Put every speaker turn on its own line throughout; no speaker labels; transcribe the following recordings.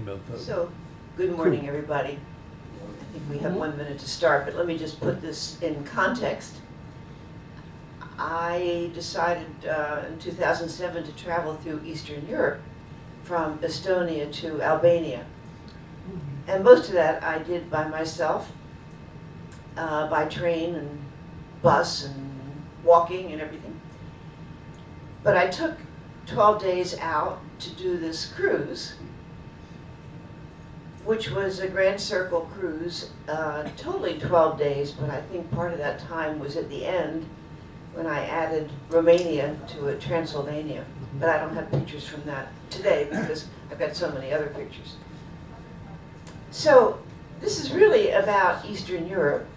about that.
So, good morning, everybody. I think we have 1 minute to start, but let me just put this in context. I decided in 2007 to travel through Eastern Europe from Estonia to Albania. And most of that I did by myself, by train and bus and walking and everything. But I took 12 days out to do this cruise, which was a Grand Circle cruise, totally 12 days, but I think part of that time was at the end when I added Romania to it, Transylvania. But I don't have pictures from that today because I've got so many other pictures. So this is really about Eastern Europe,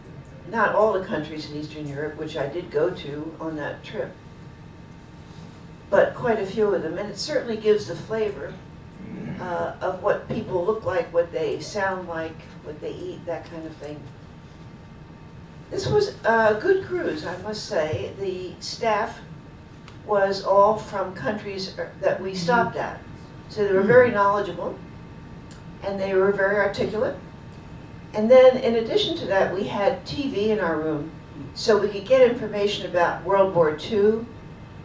not all the countries in Eastern Europe, which I did go to on that trip, but quite a few of them, and it certainly gives the flavor of what people look like, what they sound like, what they eat, that kind of thing. This was a good cruise, I must say. The staff was all from countries that we stopped at. So they were very knowledgeable, and they were very articulate. And then in addition to that, we had TV in our room, so we could get information about World War II.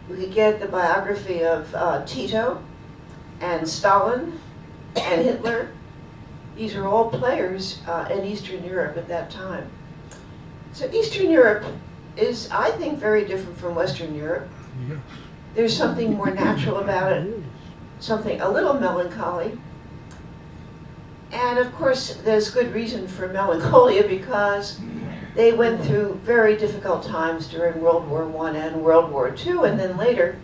We could get the biography of Tito and Stalin and Hitler. These are all players in Eastern Europe at that time. So Eastern Europe is, I think, very different from Western Europe.
Yes.
There's something more natural about it, something a little melancholy. And of course, there's good reason for melancholia because they went through very difficult times during World War I and World War II, and then later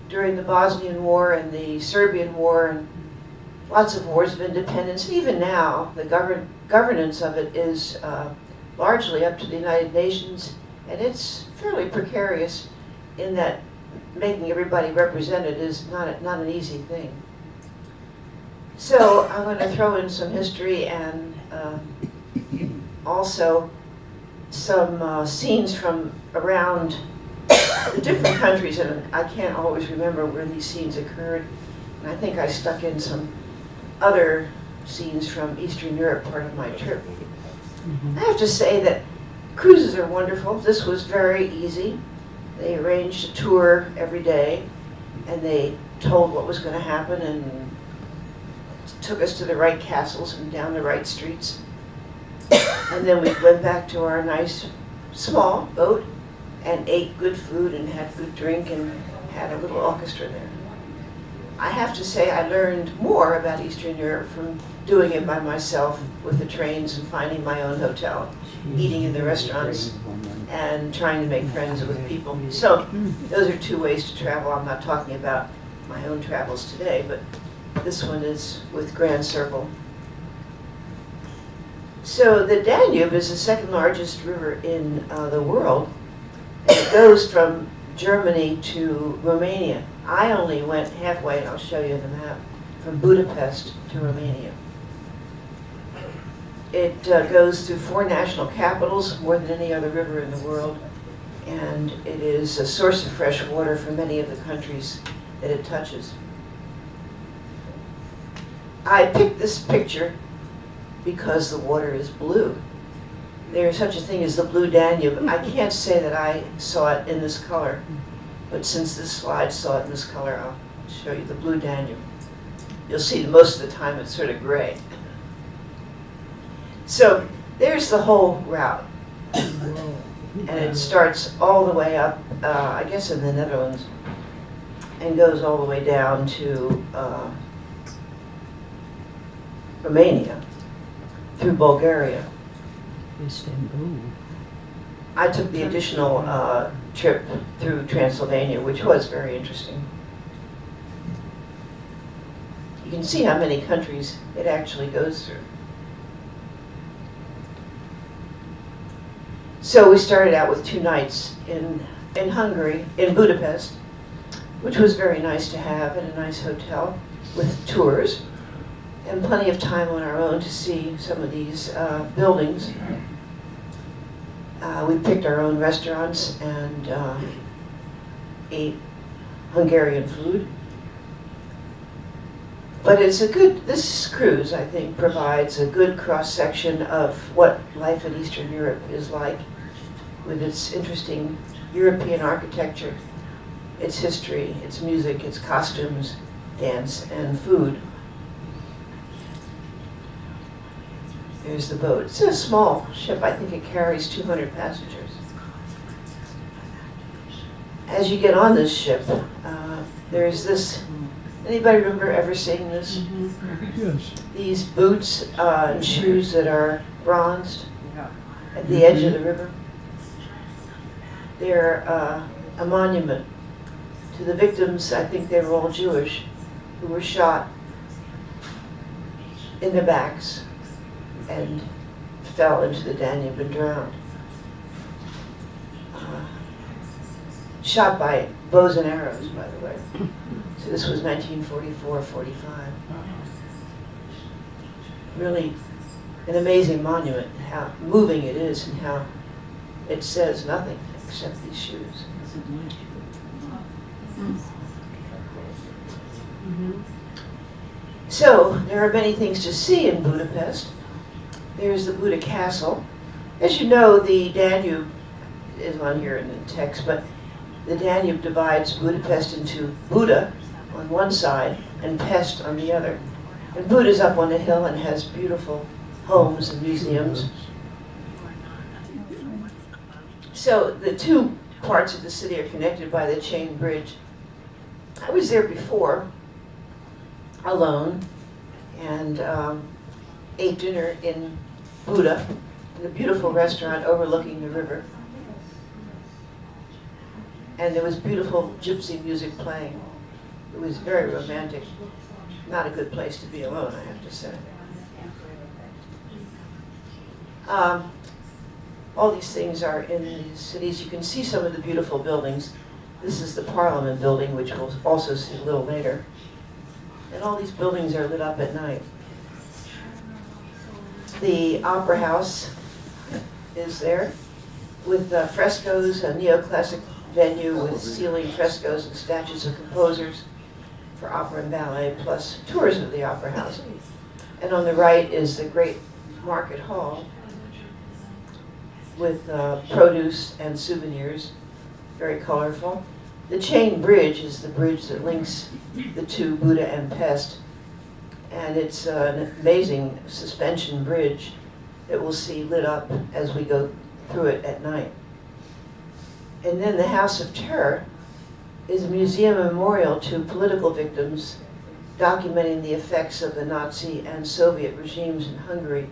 during the Bosnian War and the Serbian War and lots of wars of independence. Even now, the governance of it is largely up to the United Nations, and it's fairly precarious in that making everybody represented is not an easy thing. So I'm going to throw in some history and also some scenes from around the different countries, and I can't always remember where these scenes occurred. And I think I stuck in some other scenes from Eastern Europe, part of my trip. I have to say that cruises are wonderful. This was very easy. They arranged a tour every day, and they told what was going to happen and took us to the right castles and down the right streets. And then we went back to our nice small boat and ate good food and had good drink and had a little orchestra there. I have to say I learned more about Eastern Europe from doing it by myself with the trains and finding my own hotel, eating in the restaurants, and trying to make friends with people. So those are two ways to travel. I'm not talking about my own travels today, but this one is with Grand Circle. So the Danube is the second largest river in the world, and it goes from Germany to Romania. I only went halfway, and I'll show you the map, from Budapest to Romania. It goes through 4 national capitals, more than any other river in the world, and it is a source of fresh water for many of the countries that it touches. I picked this picture because the water is blue. There is such a thing as the blue Danube. I can't say that I saw it in this color, but since this slide saw it in this color, I'll show you the blue Danube. You'll see that most of the time it's sort of gray. So there's the whole route, and it starts all the way up, I guess in the Netherlands, and goes all the way down to Romania, through Bulgaria. I took the additional trip through Transylvania, which was very interesting. You can see how many countries it actually goes through. So we started out with 2 nights in Hungary, in Budapest, which was very nice to have in a nice hotel with tours and plenty of time on our own to see some of these buildings. We picked our own restaurants and ate Hungarian food. But it's a good, this cruise, I think, provides a good cross-section of what life in Eastern Europe is like, with its interesting European architecture, its history, its music, its costumes, dance, and food. There's the boat. It's a small ship. I think it carries 200 passengers. As you get on this ship, there's this, anybody remember ever seeing this?
Yes.
These boots and shoes that are bronzed at the edge of the river. They're a monument to the victims, I think they were all Jewish, who were shot in the backs and fell into the Danube and drowned. Shot by bows and arrows, by the way. So this was 1944-45. Really an amazing monument, how moving it is and how it says nothing except these shoes. So there are many things to see in Budapest. There's the Buda Castle. As you know, the Danube is on here in the text, but the Danube divides Budapest into Buda on one side and Pest on the other. And Buda's up on a hill and has beautiful homes and museums. So the two parts of the city are connected by the chain bridge. I was there before, alone, and ate dinner in Buda, in a beautiful restaurant overlooking the river. And there was beautiful gypsy music playing. It was very romantic. Not a good place to be alone, I have to say. All these things are in these cities. You can see some of the beautiful buildings. This is the Parliament building, which we'll also see a little later. And all these buildings are lit up at night. The Opera House is there with frescoes, a neoclassic venue with ceiling frescoes and statues of composers for opera and ballet, plus tours of the Opera House. And on the right is the great market hall with produce and souvenirs, very colorful. The chain bridge is the bridge that links the two, Buda and Pest, and it's an amazing suspension bridge that we'll see lit up as we go through it at night. And then the House of Terror is a museum memorial to political victims documenting the effects of the Nazi and Soviet regimes in Hungary,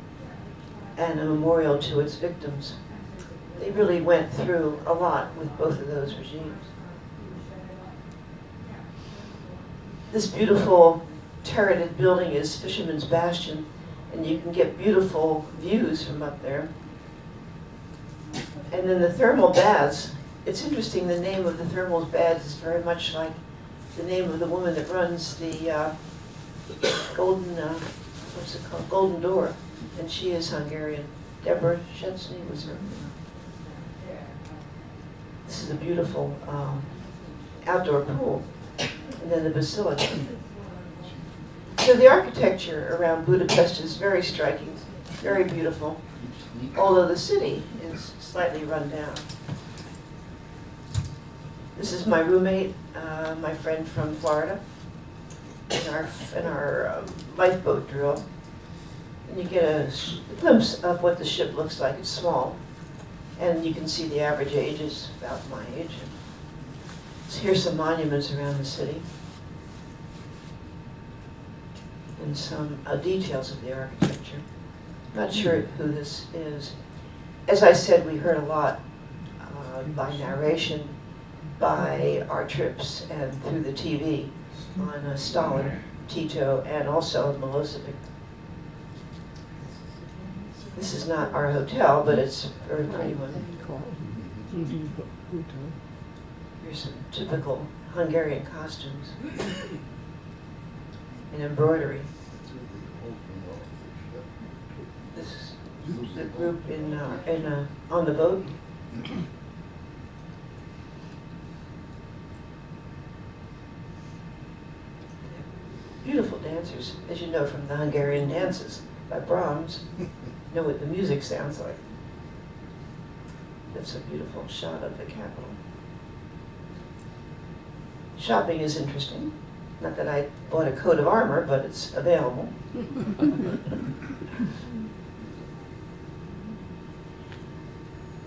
and a memorial to its victims. They really went through a lot with both of those regimes. This beautiful turreted building is Fisherman's Bastion, and you can get beautiful views from up there. And then the thermal baths. It's interesting, the name of the thermal baths is very much like the name of the woman that runs the Golden Door, and she is Hungarian. Deborah Szczęsny was her. This is a beautiful outdoor pool, and then the basilica. So the architecture around Budapest is very striking, very beautiful, although the city is slightly run down. This is my roommate, my friend from Florida, in our lifeboat drill. And you get a glimpse of what the ship looks like. It's small, and you can see the average age is about my age. So here's some monuments around the city, and some details of the architecture. Not sure who this is. As I said, we heard a lot by narration, by our trips, and through the TV on Stalin, Tito, and also Milosevic. This is not our hotel, but it's a very pretty one. Here's some typical Hungarian costumes and embroidery. This is the group on the boat. Beautiful dancing. dancers, as you know from the Hungarian dances by Brahms. You know what the music sounds like. That's a beautiful shot of the capital. Shopping is interesting. Not that I bought a coat of armor, but it's available.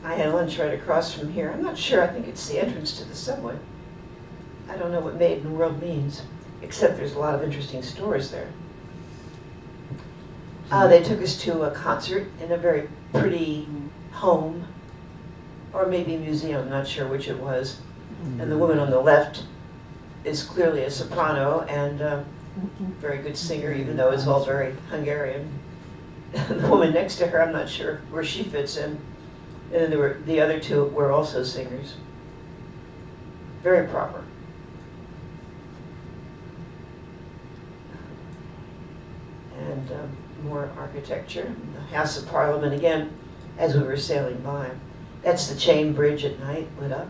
I had lunch right across from here. I'm not sure. I think it's the entrance to the subway. I don't know what made in the world means, except there's a lot of interesting stores there. They took us to a concert in a very pretty home, or maybe museum, I'm not sure which it was. And the woman on the left is clearly a soprano and a very good singer, even though it's all very Hungarian. The woman next to her, I'm not sure where she fits in. And then there were the other two were also singers. Very proper. And more architecture. The House of Parliament again, as we were sailing by. That's the chain bridge at night, lit up.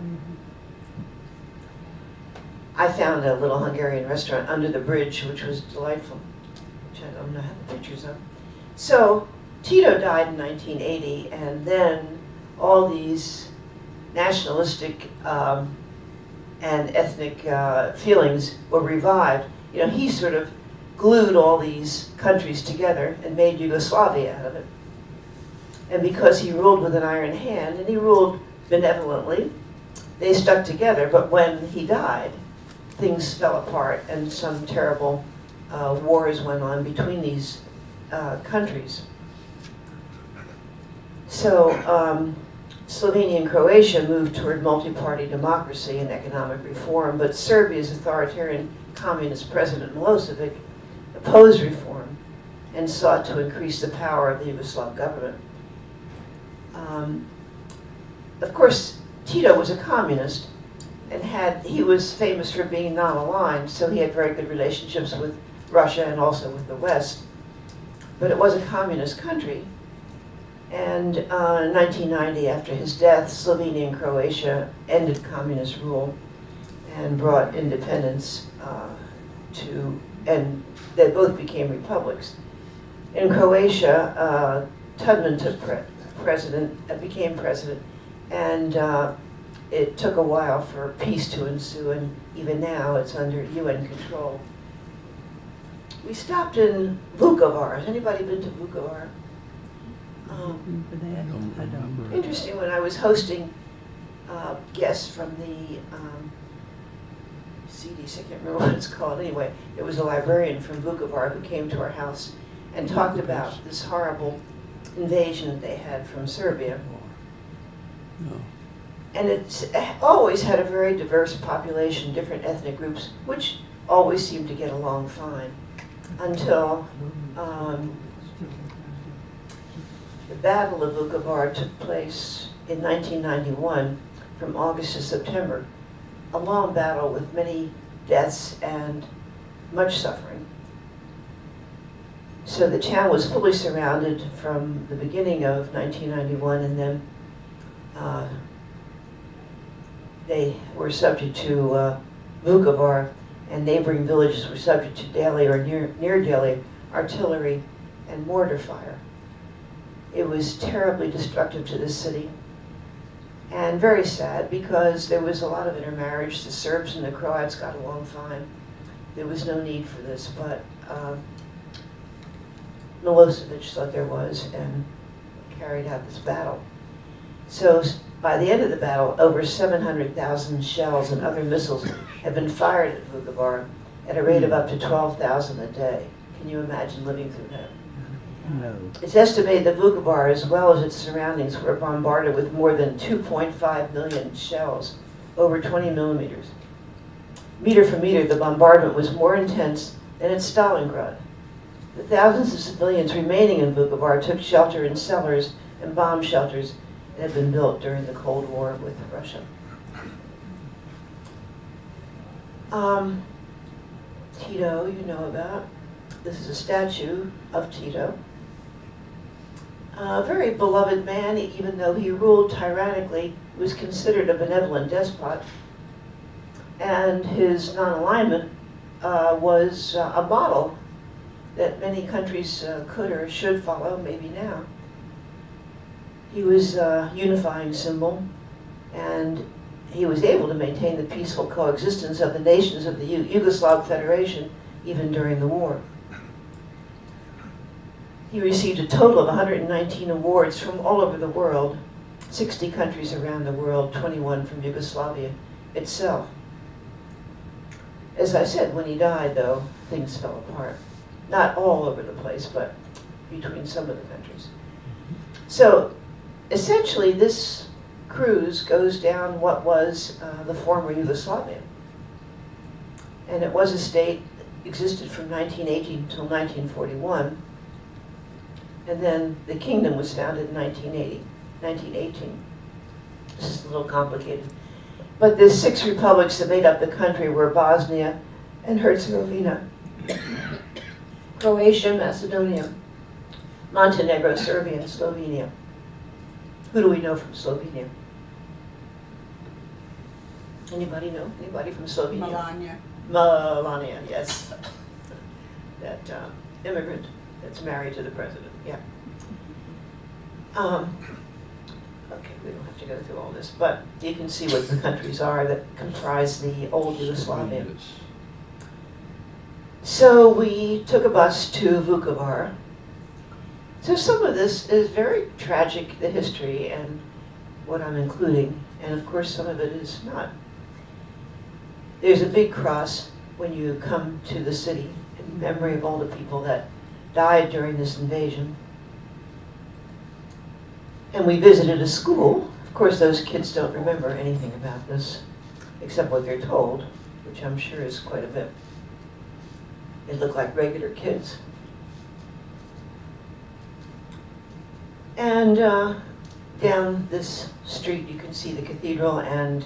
I found a little Hungarian restaurant under the bridge, which was delightful, which I don't know how the pictures of. So Tito died in 1980, and then all these nationalistic and ethnic feelings were revived. You know, he sort of glued all these countries together and made Yugoslavia out of it. And because he ruled with an iron hand, and he ruled benevolently, they stuck together. But when he died, things fell apart, and some terrible wars went on between these countries. So Slovenia and Croatia moved toward multi-party democracy and economic reform, but Serbia's authoritarian communist president Milosevic opposed reform and sought to increase the power of the Yugoslav government. Of course, Tito was a communist, and he was famous for being non-aligned, so he had very good relationships with Russia and also with the West. But it was a communist country. And in 1990, after his death, Slovenia and Croatia ended communist rule and brought independence and they both became republics. In Croatia, Tudman became president, and it took a while for peace to ensue, and even now it's under UN control. We stopped in Vukovar. Has anybody been to Vukovar? Interesting, when I was hosting guests from the CDs, I can't remember what it's called. Anyway, there was a librarian from Vukovar who came to our house and talked about this horrible invasion that they had from Serbia. And it's always had a very diverse population, different ethnic groups, which always seemed to get along fine until the Battle of Vukovar took place in 1991 from August to September, a long battle with many deaths and much suffering. So the town was fully surrounded from the beginning of 1991, and then they were subject to Vukovar, and neighboring villages were subject to daily or near daily artillery and mortar fire. It was terribly destructive to the city, and very sad because there was a lot of intermarriage. The Serbs and the Croats got along fine. There was no need for this, but Milosevic thought there was and carried out this battle. So by the end of the battle, over 700,000 shells and other missiles had been fired at Vukovar at a rate of up to 12,000 a day. Can you imagine living through that?
No.
It's estimated that Vukovar, as well as its surroundings, were bombarded with more than 2.5 million shells, over 20 millimeters. Meter for meter, the bombardment was more intense than at Stalingrad. The thousands of civilians remaining in Vukovar took shelter in cellars and bomb shelters that had been built during the Cold War with Russia. Tito, you know about. This is a statue of Tito. A very beloved man, even though he ruled tyrannically, he was considered a benevolent despot. And his non-alignment was a model that many countries could or should follow, maybe now. He was a unifying symbol, and he was able to maintain the peaceful coexistence of the nations of the Yugoslav Federation even during the war. He received a total of 119 awards from all over the world, 60 countries around the world, 21 from Yugoslavia itself. As I said, when he died, though, things fell apart. Not all over the place, but between some of the countries. So, essentially, this cruise goes down what was the former Yugoslavia. And it was a state that existed from 1918 until 1941. And then the kingdom was founded in 1918. This is a little complicated. But the 6 republics that made up the country were Bosnia and Herzegovina, Croatia, Macedonia, Montenegro, Serbia, and Slovenia. Who do we know from Slovenia? Anybody know? Anybody from Slovenia? Melania, yes. That immigrant that's married to the president, yeah. Okay, we don't have to go through all this, but you can see what the countries are that comprise the old Yugoslavia. So we took a bus to Vukovar. So some of this is very tragic, the history and what I'm including, and of course some of it is not. There's a big cross when you come to the city in memory of all the people that died during this invasion. And we visited a school. Of course, those kids don't remember anything about this, except what they're told, which I'm sure is quite a bit. They look like regular kids. And down this street, you can see the cathedral and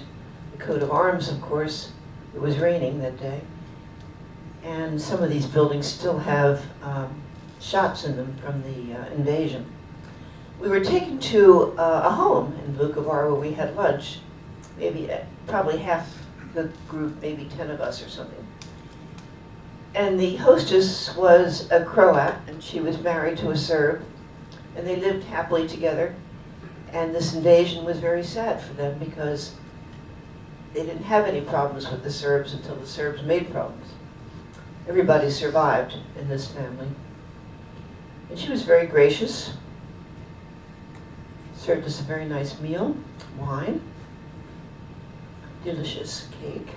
the coat of arms, of course. It was raining that day. And some of these buildings still have shots in them from the invasion. We were taken to a home in Vukovar where we had lunch. Maybe, probably half the group, maybe 10 of us or something. And the hostess was a Croat, and she was married to a Serb, and they lived happily together. And this invasion was very sad for them because they didn't have any problems with the Serbs until the Serbs made problems. Everybody survived in this family. And she was very gracious. Served us a very nice meal, wine, delicious cake.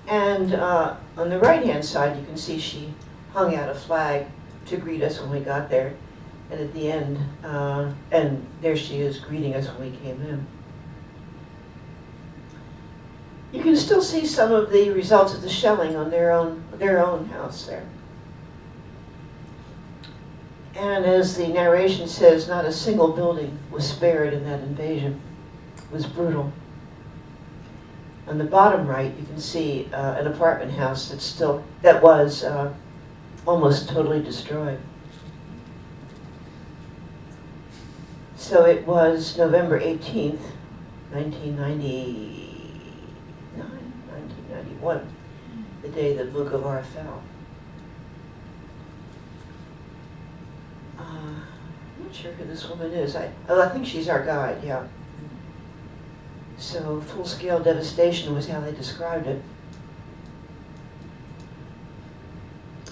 And on the right-hand side, you can see she hung out a flag to greet us when we got there. And at the end, and there she is greeting us when we came in. You can still see some of the results of the shelling on their own house there. And as the narration says, not a single building was spared in that invasion. It was brutal. On the bottom right, you can see an apartment house that was almost totally destroyed. So it was November 18th, 1991, the day that Vukovar fell. I'm not sure who this woman is. I think she's our guide, yeah. So full-scale devastation was how they described it.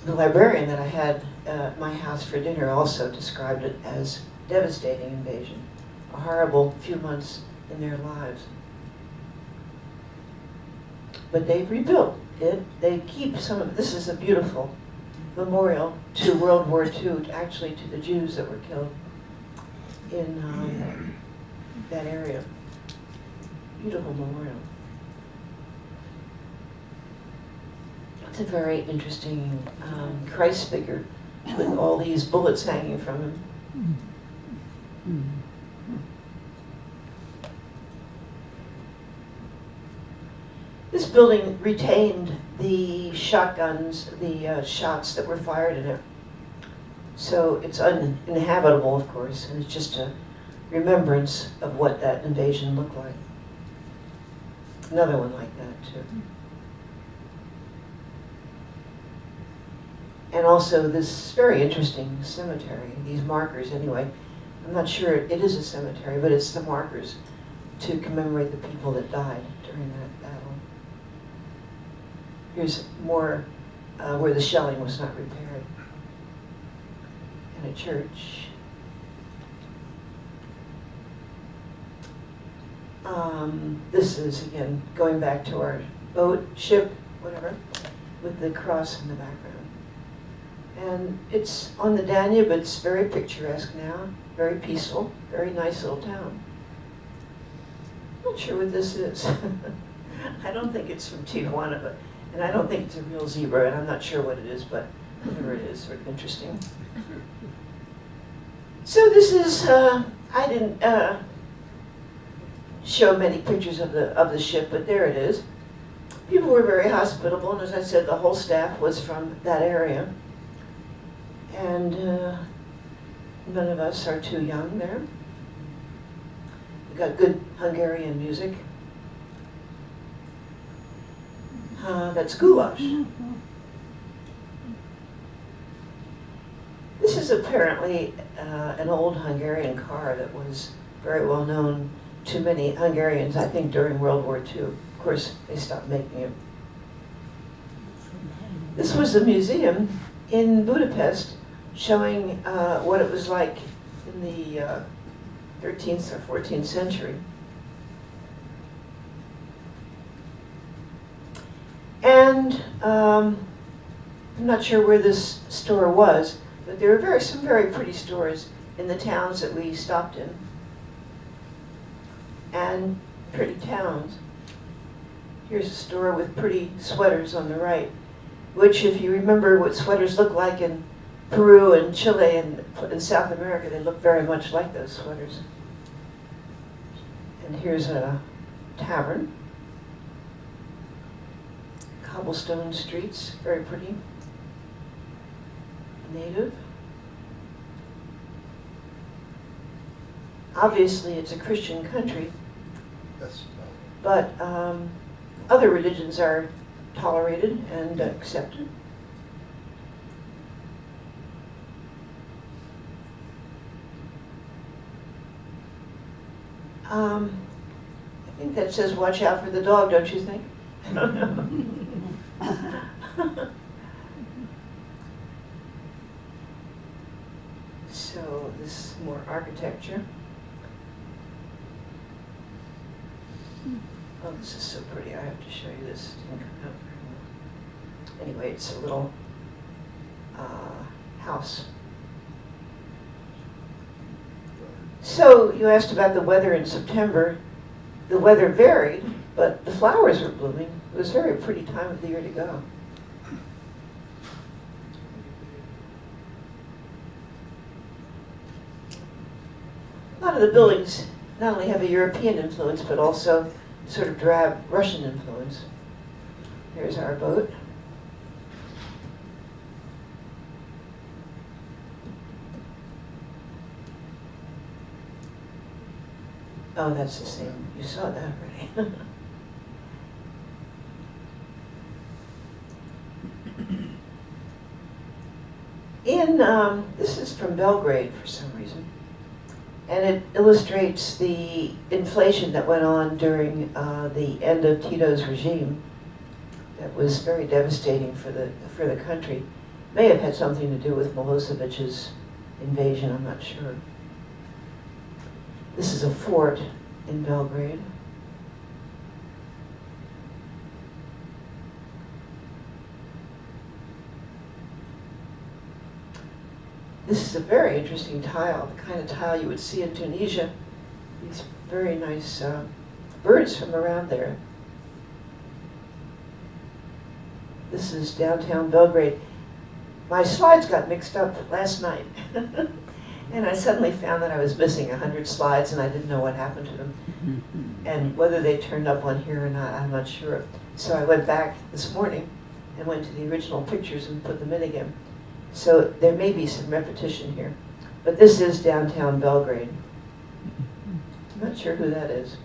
The librarian that I had at my house for dinner also described it as devastating invasion, a horrible few months in their lives. But they've rebuilt it. They keep some of this is a beautiful memorial to World War II, actually to the Jews that were killed in that area. Beautiful memorial. It's a very interesting Christ figure with all these bullets hanging from him. This building retained the shotguns, the shots that were fired in it. So it's uninhabitable, of course, and it's just a remembrance of what that invasion looked like. Another one like that, too. And also this very interesting cemetery, these markers anyway. I'm not sure it is a cemetery, but it's the markers to commemorate the people that died during that battle. Here's more where the shelling was not repaired. And a church. This is, again, going back to our boat, ship, whatever, with the cross in the background. And it's on the Danube. It's very picturesque now, very peaceful, very nice little town. I'm not sure what this is. I don't think it's from Tijuana, but, and I don't think it's a real zebra, and I'm not sure what it is, but whatever it is, sort of interesting. So this is, I didn't show many pictures of the ship, but there it is. People were very hospitable, and as I said, the whole staff was from that area. And none of us are too young there. We got good Hungarian music. That's goulash. This is apparently an old Hungarian car that was very well known to many Hungarians, I think, during World War II. Of course, they stopped making it. This was a museum in Budapest showing what it was like in the 13th or 14th century. And I'm not sure where this store was, but there were some very pretty stores in the towns that we stopped in. And pretty towns. Here's a store with pretty sweaters on the right, which, if you remember what sweaters look like in Peru and Chile and in South America, they look very much like those sweaters. And here's a tavern. Cobblestone streets, very pretty. Native. Obviously, it's a Christian country, but other religions are tolerated and accepted. I think that says watch out for the dog, don't you think? I don't know. So this is more architecture. Oh, this is so pretty. I have to show you this. It didn't come out very well. Anyway, it's a little house. So you asked about the weather in September. The weather varied, but the flowers were blooming. It was a very pretty time of the year to go. A lot of the buildings not only have a European influence, but also sort of drab Russian influence. Here's our boat. Oh, that's the same. You saw that already. This is from Belgrade for some reason. And it illustrates the inflation that went on during the end of Tito's regime. That was very devastating for the country. May have had something to do with Milosevic's invasion, I'm not sure. This is a fort in Belgrade. This is a very interesting tile, the kind of tile you would see in Tunisia. These very nice birds from around there. This is downtown Belgrade. My slides got mixed up last night. And I suddenly found that I was missing 100 slides and I didn't know what happened to them. And whether they turned up on here or not, I'm not sure. So I went back this morning and went to the original pictures and put them in again. So there may be some repetition here. But this is downtown Belgrade. I'm not sure who that is.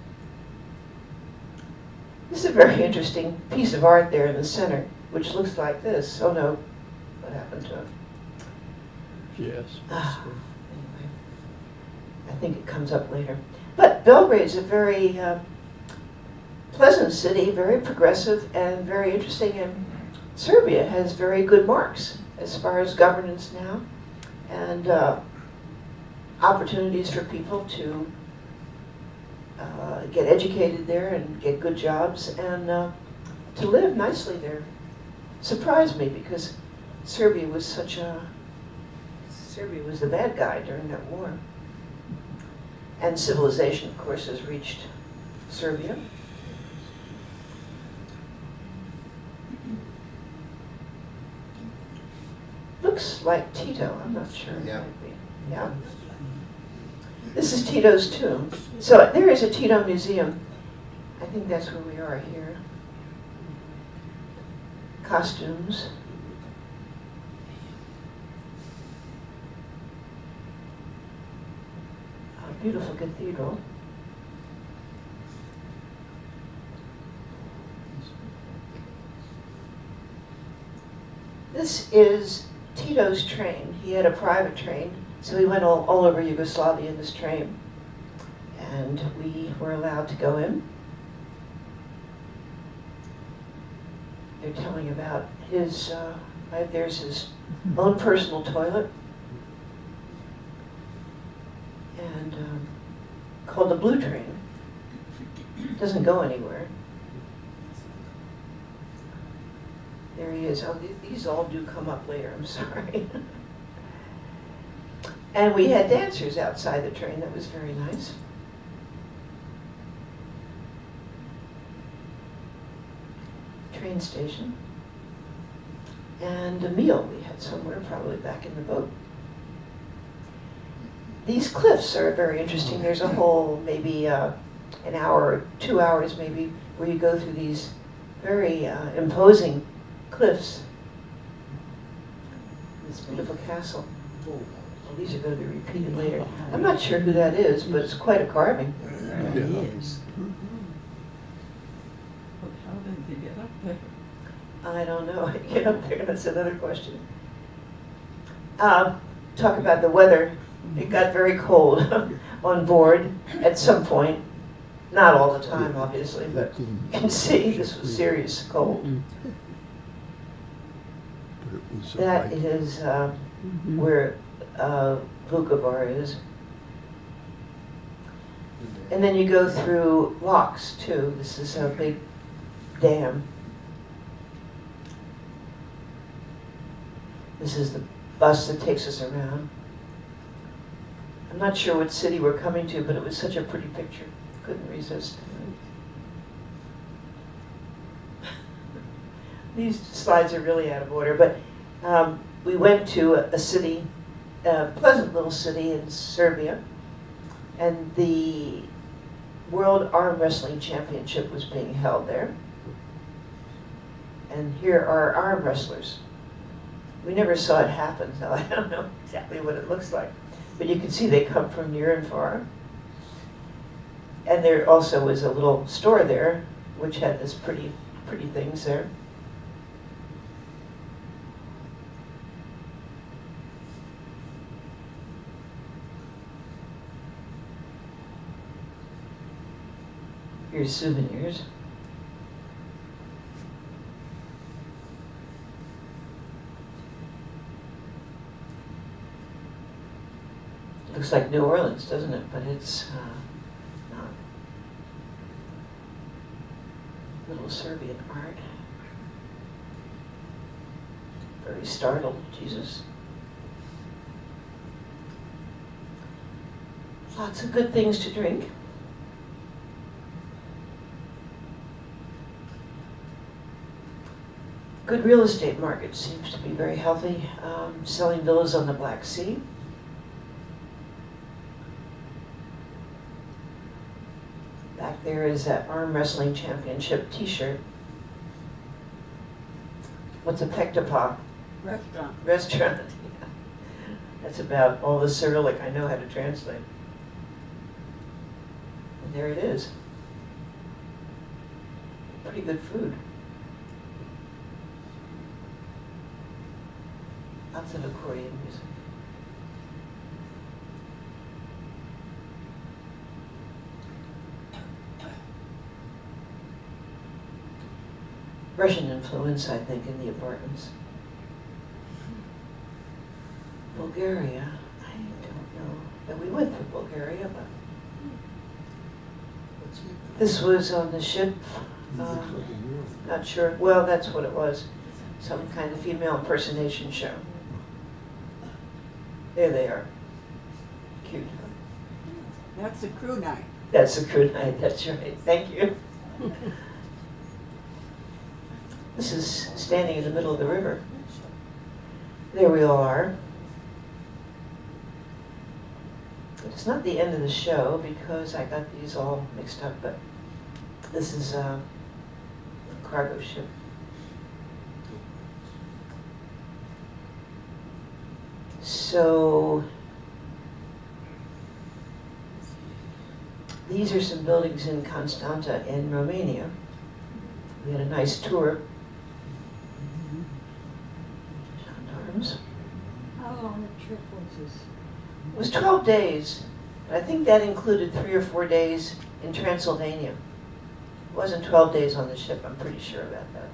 This is a very interesting piece of art there in the center, which looks like this. Oh no, what happened to him.
Yes.
Anyway, I think it comes up later. But Belgrade's a very pleasant city, very progressive and very interesting, and Serbia has very good marks as far as governance now, and opportunities for people to get educated there and get good jobs and to live nicely there. Surprised me because Serbia was the bad guy during that war. And civilization, of course, has reached Serbia. Looks like Tito, I'm not sure.
Yeah.
It might be. Yeah. This is Tito's tomb. So there is a Tito museum. I think that's where we are here. Costumes. A beautiful cathedral. This is Tito's train. He had a private train, so he went all over Yugoslavia in this train. And we were allowed to go in. They're telling about his, there's his own personal toilet. And called the Blue Train. Doesn't go anywhere. There he is. Oh, these all do come up later, I'm sorry. And we had dancers outside the train. That was very nice. Train station. And a meal we had somewhere, probably back in the boat. These cliffs are very interesting. There's a whole, maybe an hour, 2 hours maybe, where you go through these very imposing cliffs. This beautiful castle. Well, these are going to be repeated later. I'm not sure who that is, but it's quite a carving.
Yeah.
It is. But how did they get up there?
I don't know. Get up there, that's another question. Talk about the weather. It got very cold on board at some point. Not all the time, obviously, but you can see this was serious cold. That is where Vukovar is. And then you go through locks, too. This is a big dam. This is the bus that takes us around. I'm not sure what city we're coming to, but it was such a pretty picture. Couldn't resist. These slides are really out of order, but we went to a city, a pleasant little city in Serbia, and the World Arm Wrestling Championship was being held there. And here are arm wrestlers. We never saw it happen, so I don't know exactly what it looks like. But you can see they come from near and far. And there also was a little store there, which had this pretty things there. Here's souvenirs. Looks like New Orleans, doesn't it? But it's not. Little Serbian art. Very startled, Jesus. Lots of good things to drink. Good real estate market seems to be very healthy. Selling villas on the Black Sea. Back there is that arm wrestling championship t-shirt. What's a pektapa?
Restaurant.
Restaurant. Yeah. That's about all the Cyrillic I know how to translate. And there it is. Pretty good food. Lots of accordion music. Russian influence, I think, in the apartments. Bulgaria, I don't know that we went through Bulgaria, but this was on the ship. Not sure. Well, that's what it was. Some kind of female impersonation show. There they are. Cute.
That's a crew night.
That's a crew night. That's right. Thank you. This is standing in the middle of the river. There we all are. It's not the end of the show because I got these all mixed up, but this is a cargo ship. So these are some buildings in Constanta in Romania. We had a nice tour. Gendarmes.
How long a trip was this?
It was 12 days. I think that included 3 or 4 days in Transylvania. It wasn't 12 days on the ship, I'm pretty sure about that.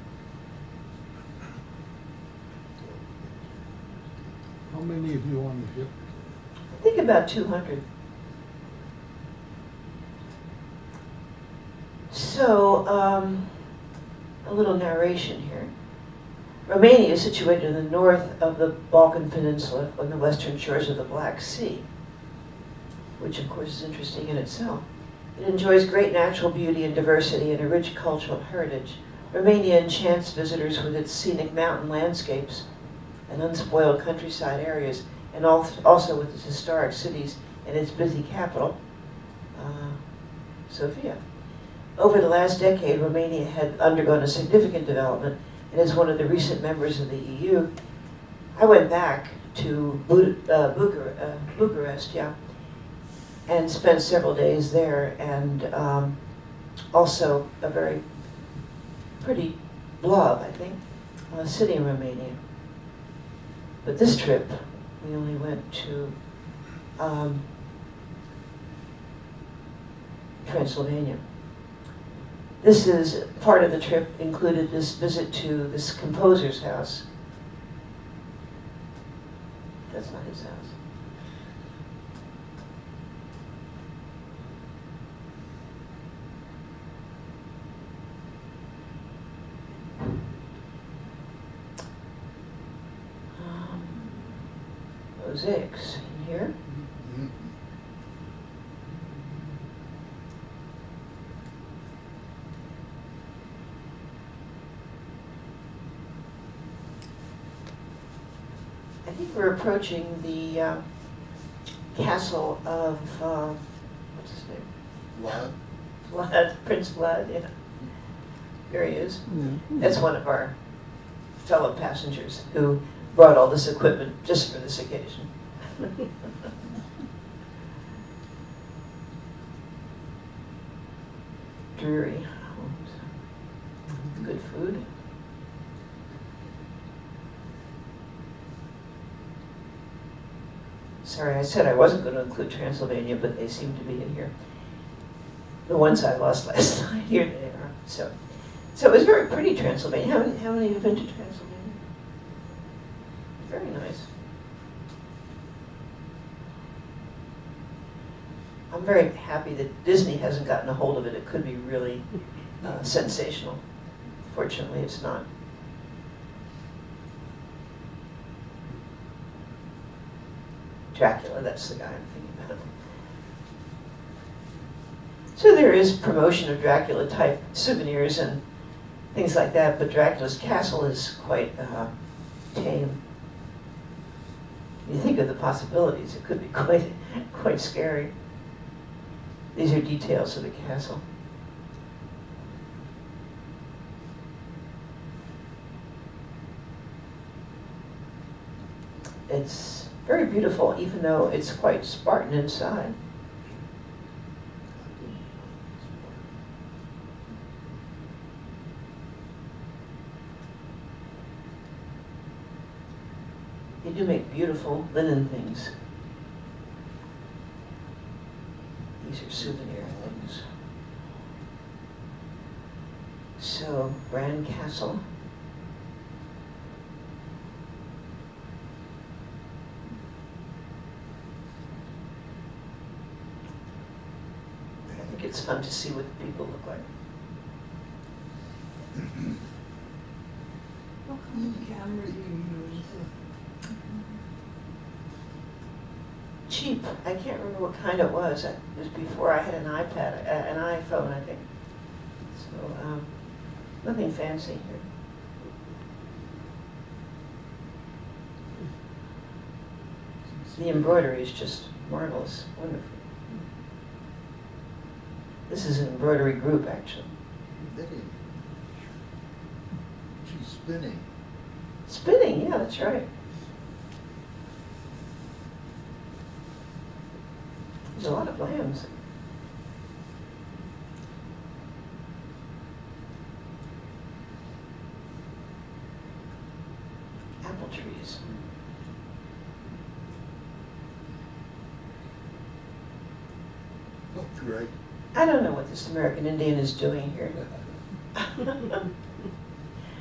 How many of you on the ship?
I think about 200. So, a little narration here. Romania is situated in the north of the Balkan Peninsula on the western shores of the Black Sea, which of course is interesting in itself. It enjoys great natural beauty and diversity and a rich cultural heritage. Romania enchants visitors with its scenic mountain landscapes and unspoiled countryside areas, and also with its historic cities and its busy capital, Sofia. Over the last decade, Romania had undergone a significant development and is one of the recent members of the EU. I went back to Bucharest, and spent several days there, and also a very pretty Blob, I think, city in Romania. But this trip, we only went to Transylvania. This is part of the trip included this visit to this composer's house. That's not his house. Mosaics in here. I think we're approaching the castle of, what's his name? Vlad, Prince Vlad, yeah. There he is. That's one of our fellow passengers who brought all this equipment just for this occasion. Dreary homes. Good food. Sorry, I said I wasn't going to include Transylvania, but they seem to be in here. The ones I lost last night, here they are. So it was very pretty, Transylvania. How many have been to Transylvania? Very nice. I'm very happy that Disney hasn't gotten a hold of it. It could be really sensational. Fortunately, it's not. Dracula, that's the guy I'm thinking about. So there is promotion of Dracula type souvenirs and things like that, but Dracula's castle is quite tame. You think of the possibilities, it could be quite scary. These are details of the castle. It's very beautiful, even though it's quite Spartan inside. They do make beautiful linen things. These are souvenir things. So, Bran Castle. I think it's fun to see what the people look like.
What kind of camera do you use?
Cheap. I can't remember what kind it was. It was before I had an iPad, an iPhone, I think. So, nothing fancy here. The embroidery is just marvelous, wonderful. This is an embroidery group, actually.
Knitting. She's spinning.
Spinning, yeah, that's right. There's a lot of lambs. Apple trees.
Oh, great.
I don't know what this American Indian is doing here.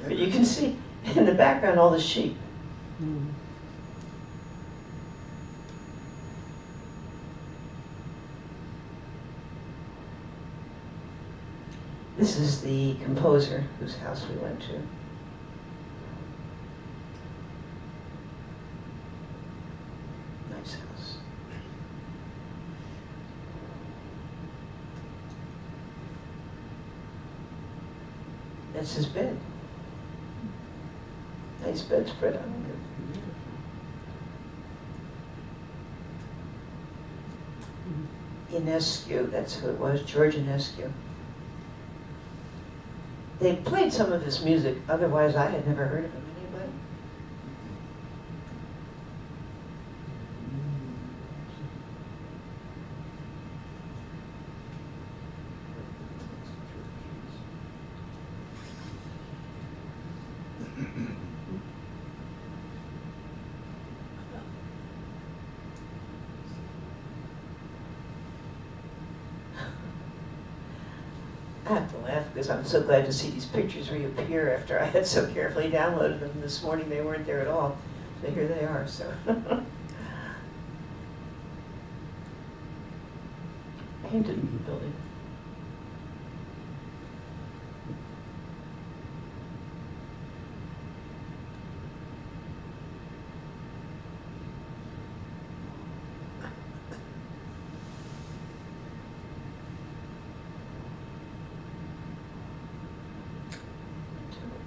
But you can see in the background all the sheep. This is the composer whose house we went to. Nice house. That's his bed. Nice bedspread on it. Inescu, that's who it was, George Inescu. They played some of his music, otherwise I had never heard of him. Anybody? I have to laugh because I'm so glad to see these pictures reappear after I had so carefully downloaded them this morning. They weren't there at all. But here they are, so. Painted building.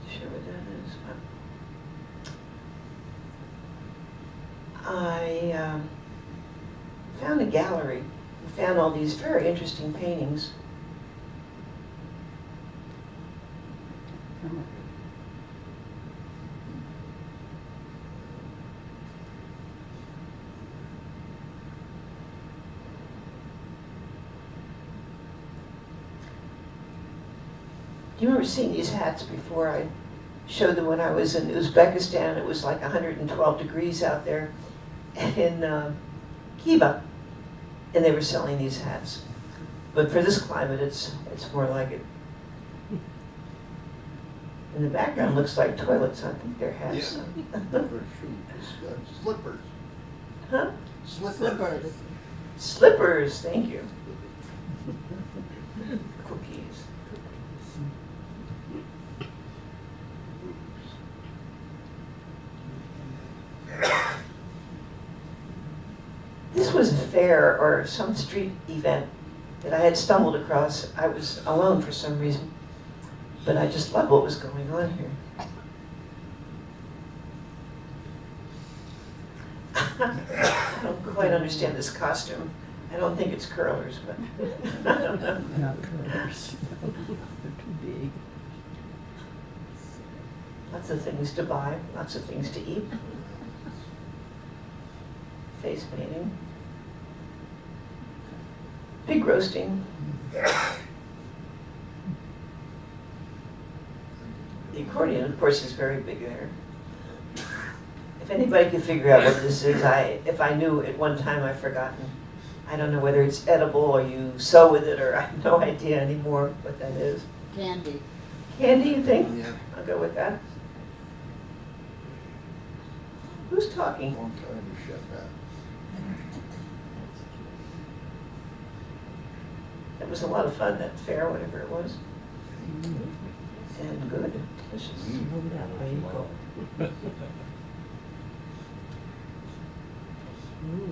Sure what that is. I found a gallery and found all these very interesting paintings. Do you remember seeing these hats before? I showed them when I was in Uzbekistan. It was like 112 degrees out there in Khiva, and they were selling these hats. But for this climate, it's more like it. And the background looks like toilets. I think they're hats.
Slippers.
Huh?
Slippers.
Slippers. Thank you. Cookies. This was a fair or some street event that I had stumbled across. I was alone for some reason, but I just loved what was going on here. I don't quite understand this costume. I don't think it's curlers, but I don't know.
Not curlers. They're too big.
Lots of things to buy, lots of things to eat. Face painting. Pig roasting. The accordion, of course, is very big there. If anybody could figure out what this is, if I knew at one time, I've forgotten. I don't know whether it's edible or you sew with it, or I have no idea anymore what that is.
Candy.
Candy, you think?
Yeah.
I'll go with that. Who's talking?
Long time to shut that.
It was a lot of fun, that fair, whatever it was. And good, delicious.
Slow that bagel.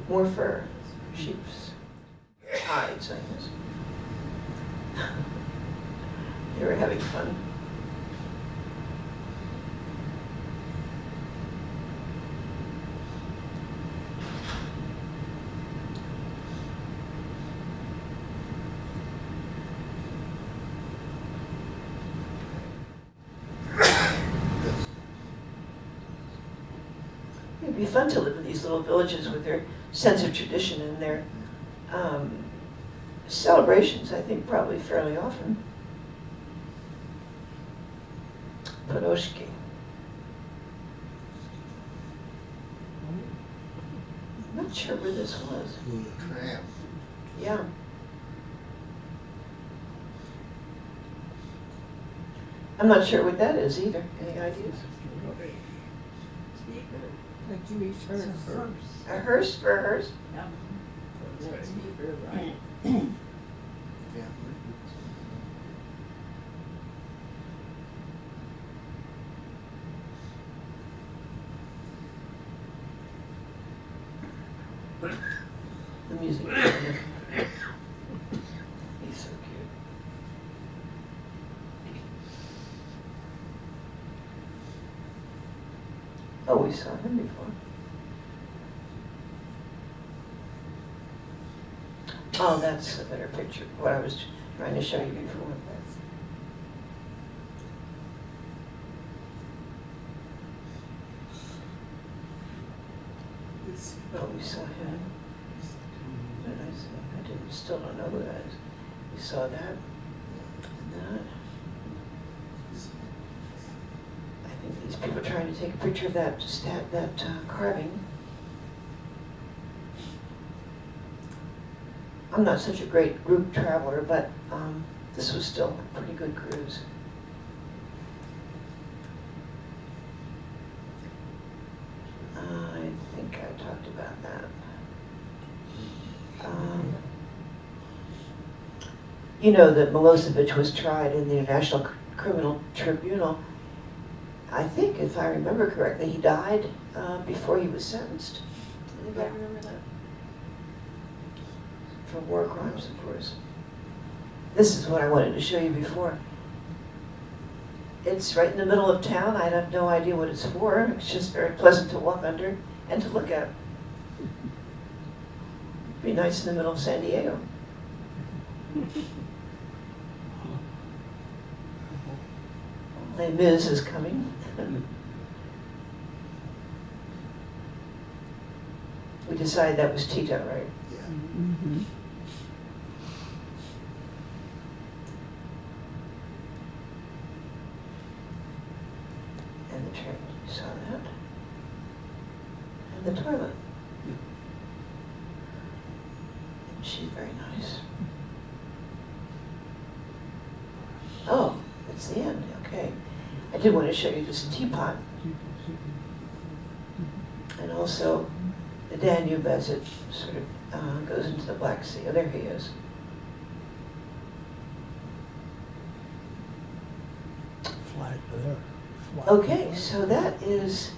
More fur, sheep's hides, I guess. They were having fun. It'd be fun to live in these little villages with their sense of tradition and their celebrations, I think, probably fairly often. Piroshki. I'm not sure where this was.
Tram.
Yeah. I'm not sure what that is either. Any ideas?
Like Jewish hearse.
A hearse for a hearse?
Yeah. That's Hebrew, right?
Yeah.
The music. He's so cute. Oh, we saw him before. Oh, that's a better picture. What I was trying to show you before. Oh, we saw him. What did I say? Still don't know who that is. We saw that. And that. I think these people are trying to take a picture of that carving. I'm not such a great group traveler, but this was still a pretty good cruise. I think I talked about that. You know that Milosevic was tried in the International Criminal Tribunal. I think, if I remember correctly, he died before he was sentenced. Anybody remember that? For war crimes, of course. This is what I wanted to show you before. It's right in the middle of town. I have no idea what it's for. It's just very pleasant to walk under and to look at. Be nice in the middle of San Diego. Les Mis is coming. We decided that was Tito, right?
Yeah.
Mm-hmm.
And the train, you saw that? And the toilet. And she's very nice. Oh, that's the end, okay. I did want to show you this teapot. And also the Danube as it sort of goes into the Black Sea. Oh, there he is.
Flag there. Flag
Okay,
there.
so that is